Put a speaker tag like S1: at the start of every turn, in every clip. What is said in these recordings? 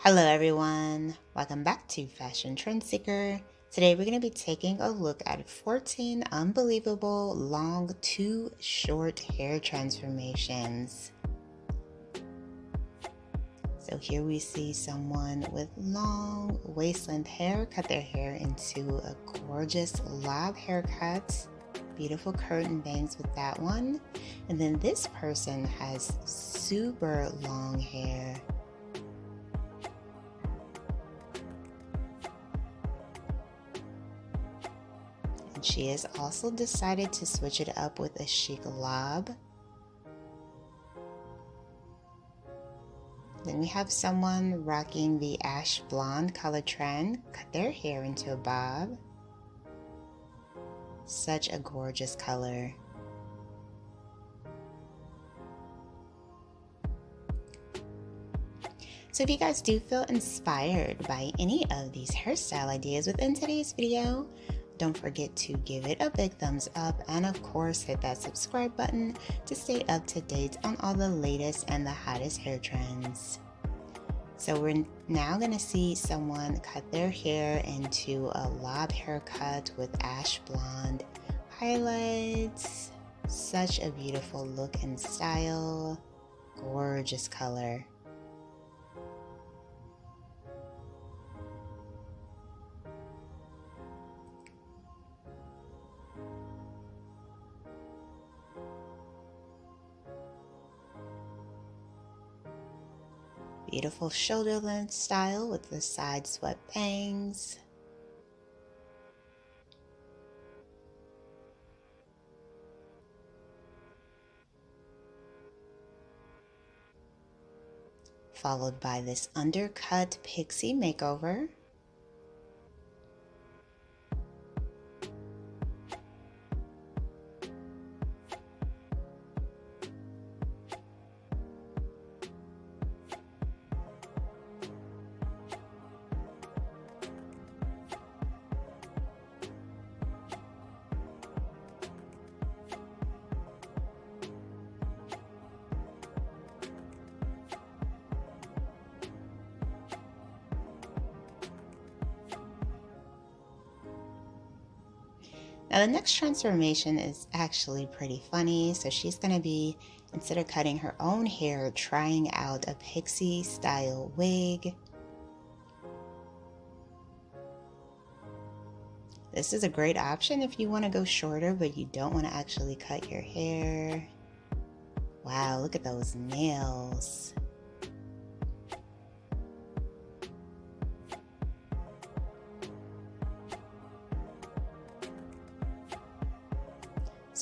S1: Hello everyone, welcome back to Fashion Trend Seeker. Today we're going to be taking a look at 14 unbelievable long to short hair transformations. So here we see someone with long waist-length hair cut their hair into a gorgeous lob haircut. Beautiful curtain bangs with that one. And then this person has super long hair. She has also decided to switch it up with a chic lob. Then we have someone rocking the ash blonde color trend, cut their hair into a bob. Such a gorgeous color. So if you guys do feel inspired by any of these hairstyle ideas within today's video, don't forget to give it a big thumbs up and of course hit that subscribe button to stay up to date on all the latest and the hottest hair trends. So we're now going to see someone cut their hair into a lob haircut with ash blonde highlights. Such a beautiful look and style. Gorgeous color. Beautiful shoulder length style with the side swept bangs. Followed by this undercut pixie makeover. Now the next transformation is actually pretty funny. So she's going to be, instead of cutting her own hair, trying out a pixie style wig. This is a great option if you want to go shorter but you don't want to actually cut your hair. Wow, look at those nails.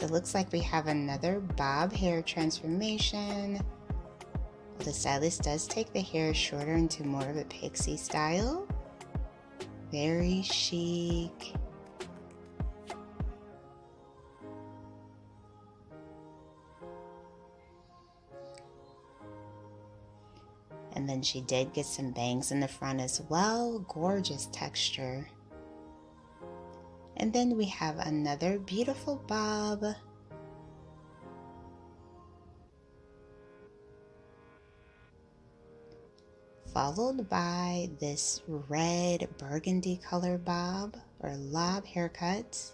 S1: So it looks like we have another bob hair transformation. The stylist does take the hair shorter into more of a pixie style. Very chic. And then she did get some bangs in the front as well. Gorgeous texture. And then we have another beautiful bob. Followed by this red burgundy color bob or lob haircut.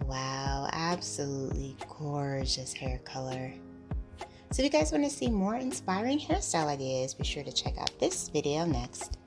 S1: Wow, absolutely gorgeous hair color. So if you guys want to see more inspiring hairstyle ideas, be sure to check out this video next.